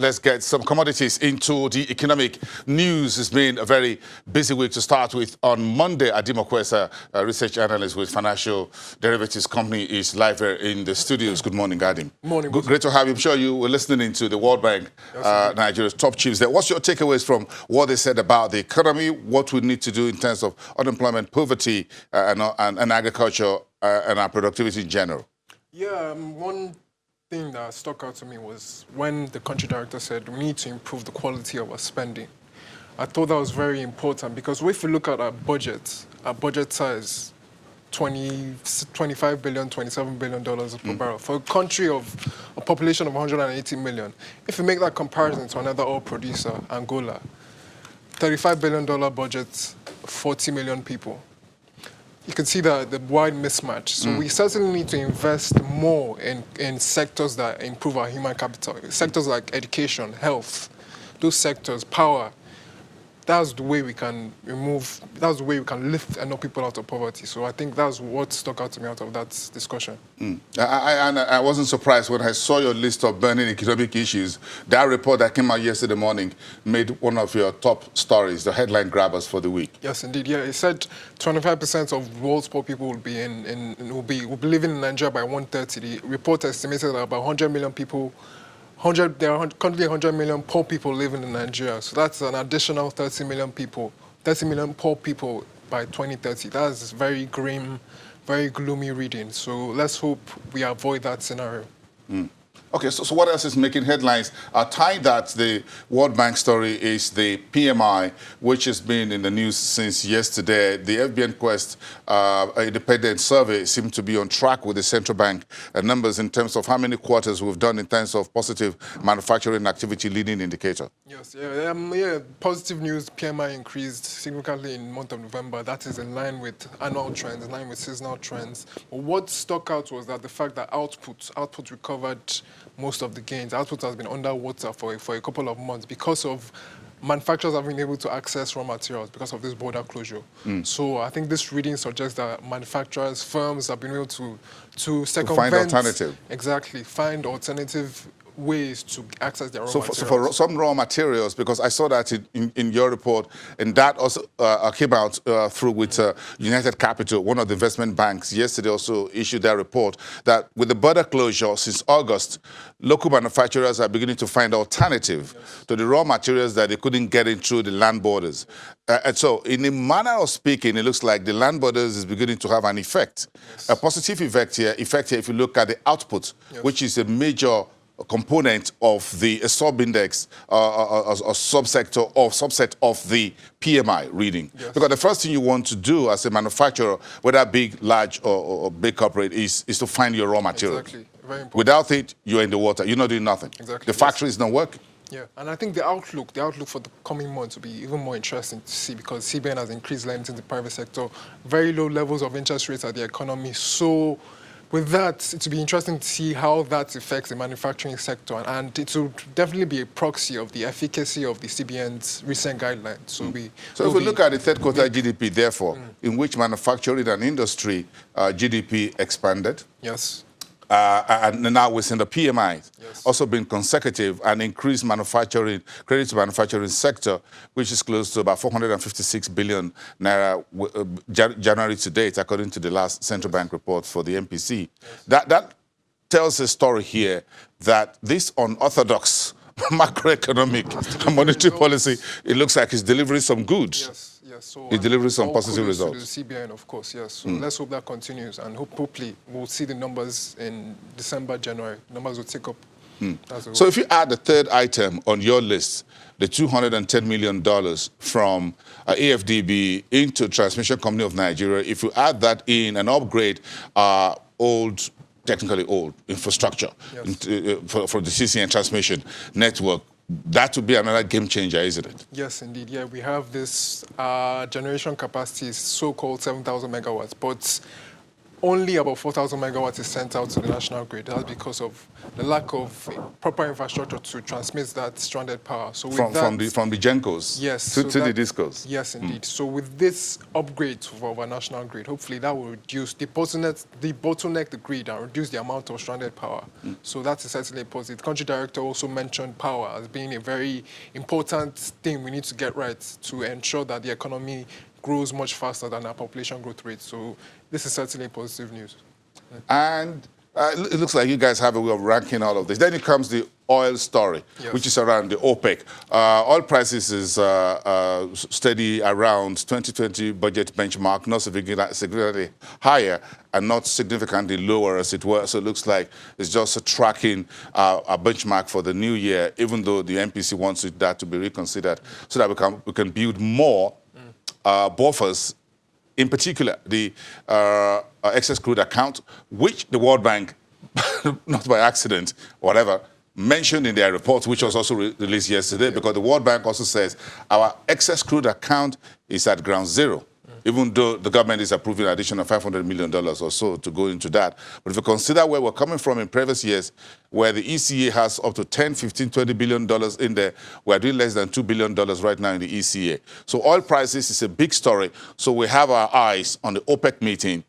let's get some commodities into the economic news. It's been a very busy week to start with. On Monday, Adim Okwesa, a research analyst with Financial Derivatives Company, is live here in the studios. Good morning, Adim. Morning. Great to have you. I'm sure you were listening into the World Bank, Nigeria's top chiefs there. What's your takeaways from what they said about the economy, what we need to do in terms of unemployment, poverty, and agriculture, and our productivity in general? Yeah, one thing that stuck out to me was when the country director said we need to improve the quality of our spending. I thought that was very important because if we look at our budget size, 25 billion, $27 billion per barrel. For a country of a population of 180 million, if you make that comparison to another oil producer, Angola, $35 billion budget, 40 million people. You can see the wide mismatch. So we certainly need to invest more in sectors that improve our human capital. Sectors like education, health, those sectors, power. That's the way we can lift enough people out of poverty. So I think that's what stuck out to me out of that discussion. I wasn't surprised when I saw your list of burning economic issues. That report that came out yesterday morning made one of your top stories, the headline grabbers for the week. Yes, indeed. Yeah, it said 25% of the world's poor people will be living in Nigeria by 130. The report estimated that about 100 million people. There are currently 100 million poor people living in Nigeria. So that's an additional 30 million people, 30 million poor people by 2030. That's very grim, very gloomy reading. So let's hope we avoid that scenario. Okay, so what else is making headlines? Tied that the World Bank story is the PMI, which has been in the news since yesterday. The FBN Quest independent survey seemed to be on track with the central bank numbers in terms of how many quarters we've done in terms of positive manufacturing activity leading indicator. Yes, positive news. PMI increased significantly in the month of November. That is in line with annual trends, in line with seasonal trends. But what stuck out was that the fact that output recovered most of the gains. Output has been underwater for a couple of months because of manufacturers have been able to access raw materials because of this border closure. So I think this reading suggests that manufacturers, firms have been able to circumvent... find alternative. Exactly, find alternative ways to access their raw materials. So for some raw materials, because I saw that in your report, and that also came out through with United Capital, one of the investment banks, yesterday also issued their report that with the border closure since August, local manufacturers are beginning to find alternative to the raw materials that they couldn't get in through the land borders. And so in a manner of speaking, it looks like the land borders is beginning to have an effect, a positive effect here if you look at the output, which is a major component of the sub-index or subsector or subset of the PMI reading. Because the first thing you want to do as a manufacturer, whether big, large, or big corporate, is to find your raw material. Exactly. Very important. Without it, you're in the water. You're not doing nothing. Exactly. The factory is not working. Yeah, and I think the outlook for the coming months will be even more interesting to see because CBN has increased lending in the private sector, very low levels of interest rates at the economy. So with that, it will be interesting to see how that affects the manufacturing sector, and it will definitely be a proxy of the efficacy of the CBN's recent guidelines. So if we look at the third quarter GDP, therefore, in which manufacturing and industry GDP expanded. Yes. And now we're seeing the PMI also being consecutive and increased manufacturing, credit to manufacturing sector, which is close to about 456 billion naira January to date, according to the last central bank report for the MPC. That tells a story here that this unorthodox macroeconomic and monetary policy, it looks like it's delivering some goods. So it delivers some positive results. To the CBN, of course, yes. So let's hope that continues, and hopefully we'll see the numbers in December, January. Numbers will take up. So if you add the third item on your list, the $210 million from AFDB into Transmission Company of Nigeria, if you add that in and upgrade technically old infrastructure for the CCN transmission network, that would be another game changer, isn't it? Yes, indeed. Yeah, we have this generation capacity, so-called 7,000 megawatts. But only about 4,000 megawatts is sent out to the national grid. That's because of the lack of proper infrastructure to transmit that stranded power. So with from the Gencos yes, to the Discos. Yes, indeed. So with this upgrade of our national grid, hopefully that will reduce the bottleneck the grid and reduce the amount of stranded power. So that's certainly a positive. The country director also mentioned power as being a very important thing we need to get right to ensure that the economy grows much faster than our population growth rate. So this is certainly positive news. And it looks like you guys have a way of ranking all of this. Then it comes the oil story, Yes. which is around the OPEC. Oil prices is steady around 2020 budget benchmark, not significantly higher and not significantly lower as it were. So it looks like it's just a tracking a benchmark for the new year, even though the MPC wants that to be reconsidered so that we can build more buffers, in particular the excess crude account, which the World Bank, not by accident, whatever, mentioned in their report, which was also released yesterday, because the World Bank also says our excess crude account is at ground zero, even though the government is approving an additional $500 million or so to go into that. But if you consider where we're coming from in previous years, where the ECA has up to 10, 15, $20 billion in there, we're doing less than $2 billion right now in the ECA. So oil prices is a big story. So we have our eyes on the OPEC meeting,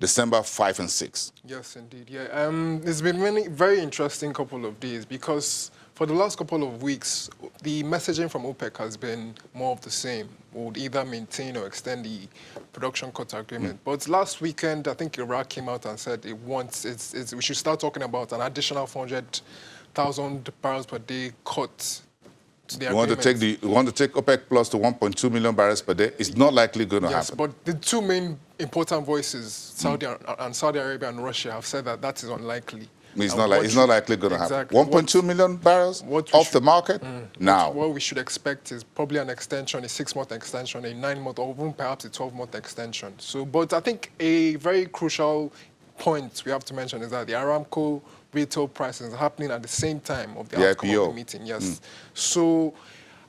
December 5 and 6. Yes, indeed. Yeah, it's been very interesting couple of days because for the last couple of weeks, the messaging from OPEC has been more of the same. We would either maintain or extend the production cut agreement. But last weekend, I think Iraq came out and said we should start talking about an additional 400,000 barrels per day cut. You want to take OPEC plus to 1.2 million barrels per day? It's not likely going to happen. Yes, but the two main important voices, Saudi Arabia and Russia, have said that is unlikely. It's not likely going to happen. 1.2 million barrels off the market now. What we should expect is probably an extension, a 6-month extension, a 9-month, or even perhaps a 12-month extension. So, but I think a very crucial point we have to mention is that the Aramco retail prices are happening at the same time of the outcome IPO. of the meeting. Yes. So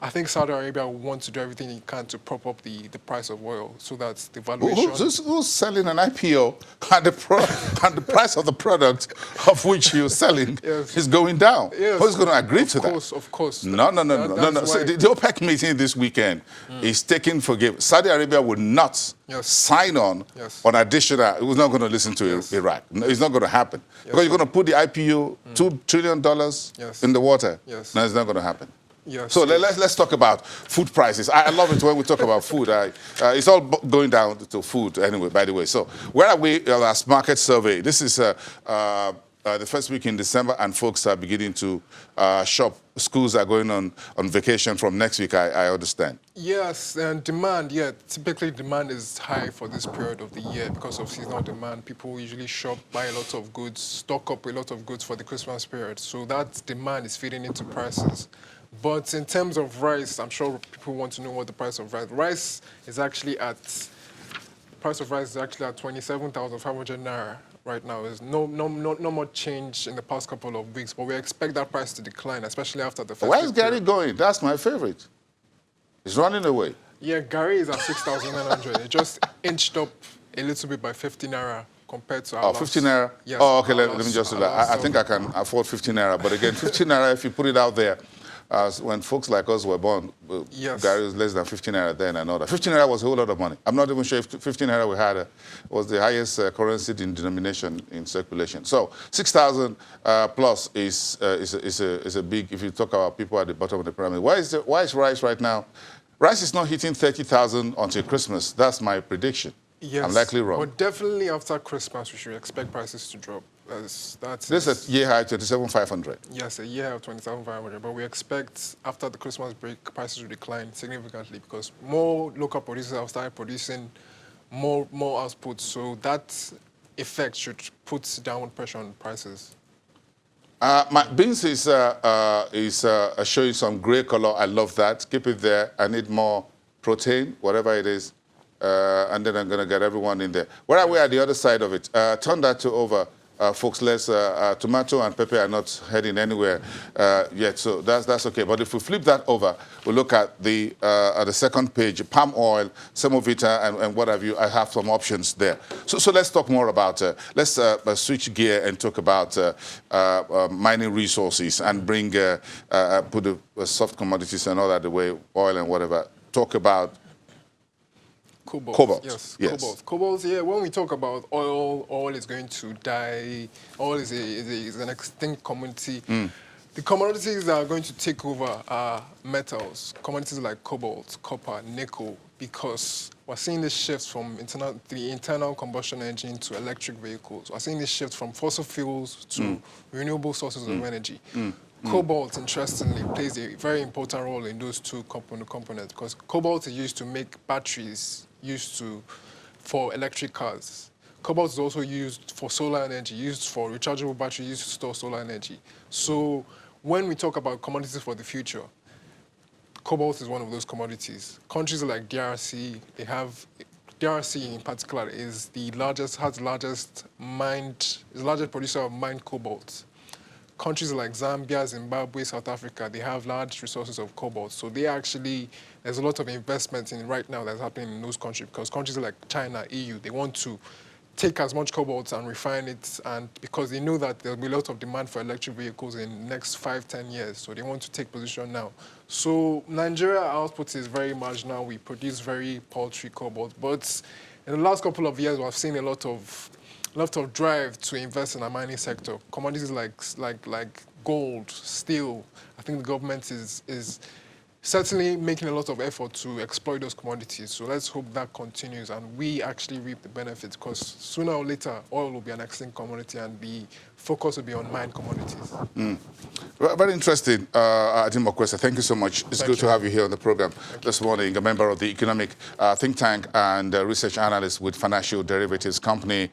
I think Saudi Arabia will want to do everything it can to prop up the price of oil so that the valuation... Who's selling an IPO and the price of the product of which you're selling is going down? Yes. Who's going to agree to that? Of course. No. So the OPEC meeting this weekend is taking for give. Saudi Arabia would not sign on additional... It was not going to listen to Iraq. No, it's not going to happen. Because you're going to put the IPO $2 trillion in the water. Yes. No, it's not going to happen. Yes. So let's talk about food prices. I love it when we talk about food. It's all going down to food anyway, by the way. So where are we on our market survey? This is the first week in December, and folks are beginning to shop. Schools are going on vacation from next week, I understand. Yes, and demand, typically demand is high for this period of the year because of seasonal demand. People usually shop, buy a lot of goods, stock up a lot of goods for the Christmas period. So that demand is feeding into prices. But in terms of rice, I'm sure people want to know what the price of rice. Rice is actually at 27,500 naira right now. There's no much change in the past couple of weeks, but we expect that price to decline, especially after the festive Where is Gary going? That's my favorite. He's running away. Yeah, Gary is at 6,900. It just inched up a little bit by 50 naira compared to our last... 50 naira? Yes. Oh, okay, let me just do that. I think I can afford 50 naira, but again, 50 naira, if you put it out there, when folks like us were born, Gary was less than 15 naira then and all that. 15 naira was a whole lot of money. I'm not even sure if 15 naira we had was the highest currency in denomination in circulation. So 6,000 plus is a big, if you talk about people at the bottom of the pyramid. Why is rice right now? Rice is not hitting 30,000 until Christmas. That's my prediction. Yes, I'm likely wrong. But definitely after Christmas, we should expect prices to drop. This is a year high, 27,500. Yes, a year high of 27,500. But we expect after the Christmas break, prices will decline significantly because more local producers have started producing more output. So that effect should put downward pressure on prices. My beans is showing some gray color. I love that. Keep it there. I need more protein, whatever it is. And then I'm going to get everyone in there. Where are we at the other side of it? Turn that to over. folks, tomato and pepper are not heading anywhere yet, so that's okay. But if we flip that over, we look at the second page, palm oil, some of it, and what have you. I have some options there. So let's talk more about. Let's switch gear and talk about mining resources and bring put the soft commodities and all that away, oil and whatever. Talk about. Cobalt. Yes. Yes. Cobalt, yeah, when we talk about oil is going to die. Oil is an extinct commodity. The commodities that are going to take over are metals, commodities like cobalt, copper, nickel, because we're seeing this shift from the internal combustion engine to electric vehicles. We're seeing this shift from fossil fuels to renewable sources of energy. Cobalt, interestingly, plays a very important role in those two components because cobalt is used to make batteries for electric cars. Cobalt is also used for solar energy, used for rechargeable batteries, used to store solar energy. So when we talk about commodities for the future, cobalt is one of those commodities. Countries like DRC, DRC in particular is the largest producer of mined cobalt. Countries like Zambia, Zimbabwe, South Africa, they have large resources of cobalt. So there's a lot of investment right now that's happening in those countries because countries like China, EU, they want to take as much cobalt and refine it, and because they know that there'll be a lot of demand for electric vehicles in the next 5-10 years. So they want to take position now. So Nigeria output is very marginal. We produce very paltry cobalt. But in the last couple of years, we've seen a lot of drive to invest in the mining sector. Commodities like gold, steel. I think the government is certainly making a lot of effort to exploit those commodities. So let's hope that continues and we actually reap the benefits because sooner or later, oil will be an extinct commodity and the focus will be on mined commodities. Very interesting, Adim Okwesa. Thank you so much. It's good to have you here on the program this morning, a member of the Economic Think Tank and Research Analyst with Financial Derivatives Company.